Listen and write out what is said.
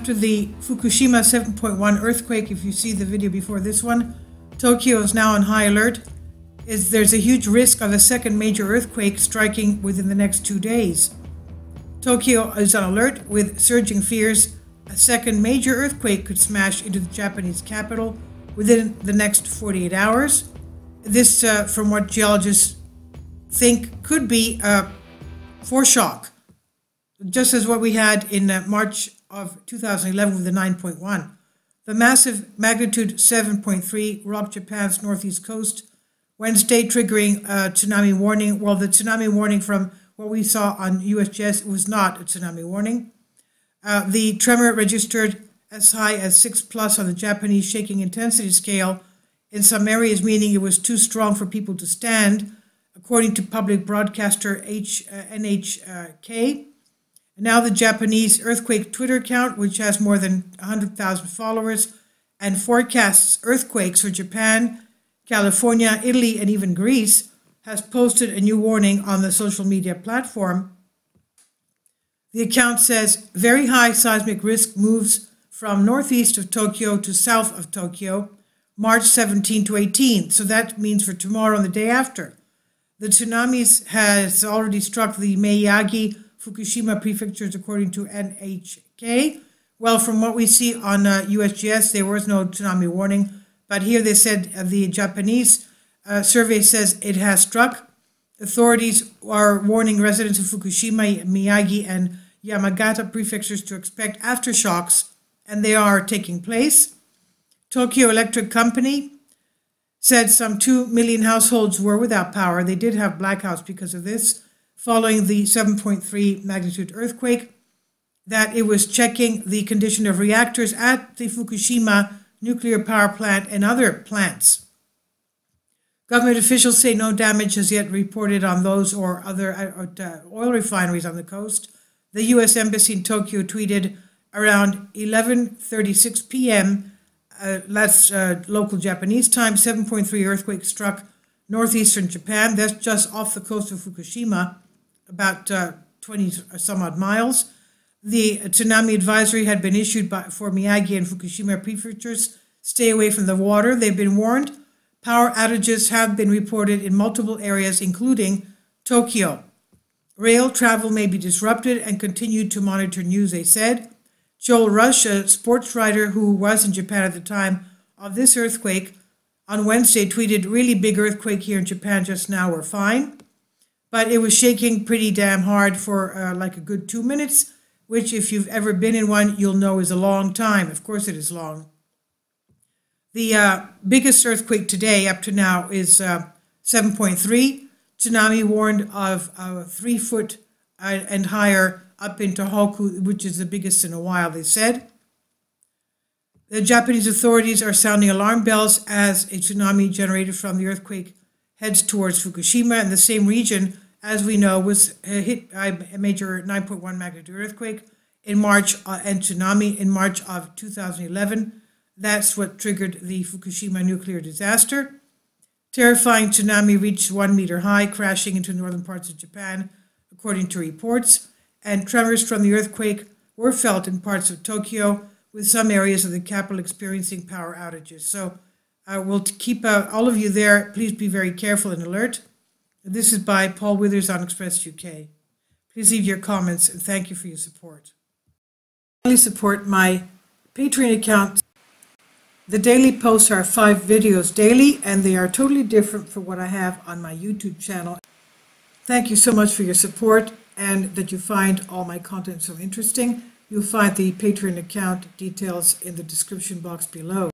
After the Fukushima 7.1 earthquake, if you see the video before this one, Tokyo is now on high alert. There's a huge risk of a second major earthquake striking within the next 2 days. Tokyo is on alert with surging fears a second major earthquake could smash into the Japanese capital within the next 48 hours. This, from what geologists think, could be a foreshock, just as what we had in March of 2011 with the 9.1. The massive magnitude 7.3 rocked Japan's northeast coast Wednesday, triggering a tsunami warning. Well, the tsunami warning from what we saw on USGS was not a tsunami warning. The tremor registered as high as 6+ on the Japanese shaking intensity scale in some areas, meaning it was too strong for people to stand, according to public broadcaster NHK. Now the Japanese earthquake Twitter account, which has more than 100,000 followers and forecasts earthquakes for Japan, California, Italy, and even Greece, has posted a new warning on the social media platform. The account says very high seismic risk moves from northeast of Tokyo to south of Tokyo, March 17 to 18. So that means for tomorrow and the day after. The tsunamis has already struck the Miyagi, Fukushima prefectures, according to NHK. Well, from what we see on USGS, there was no tsunami warning. But here they said the Japanese survey says it has struck. Authorities are warning residents of Fukushima, Miyagi, and Yamagata prefectures to expect aftershocks, and they are taking place. Tokyo Electric Company said some 2 million households were without power. They did have blackouts because of this, following the 7.3 magnitude earthquake, that it was checking the condition of reactors at the Fukushima nuclear power plant and other plants. Government officials say no damage has yet reported on those or other oil refineries on the coast. The U.S. Embassy in Tokyo tweeted around 11:36 p.m., that's local Japanese time, 7.3 earthquake struck northeastern Japan. That's just off the coast of Fukushima, about 20 or some odd miles. The tsunami advisory had been issued for Miyagi and Fukushima prefectures. Stay away from the water. They've been warned. Power outages have been reported in multiple areas, including Tokyo. Rail travel may be disrupted and continue to monitor news, they said. Joel Rush, a sports writer who was in Japan at the time of this earthquake, on Wednesday tweeted, "Really big earthquake here in Japan just now, we're fine." But it was shaking pretty damn hard for like a good 2 minutes, which if you've ever been in one, you'll know is a long time. Of course it is long. The biggest earthquake today up to now is 7.3. Tsunami warned of 3 foot and higher up into Hoku, which is the biggest in a while, they said. The Japanese authorities are sounding alarm bells as a tsunami generated from the earthquake heads towards Fukushima, and the same region, as we know, was hit by a major 9.1 magnitude earthquake in March and tsunami in March of 2011. That's what triggered the Fukushima nuclear disaster. Terrifying tsunami reached 1 meter high, crashing into northern parts of Japan, according to reports. And tremors from the earthquake were felt in parts of Tokyo, with some areas of the capital experiencing power outages. So we'll keep all of you there. Please be very careful and alert. This is by Paul Withers on Express UK. Please leave your comments, and thank you for your support. Please support my Patreon account. The daily posts are 5 videos daily, and they are totally different from what I have on my YouTube channel. Thank you so much for your support, and that you find all my content so interesting. You'll find the Patreon account details in the description box below.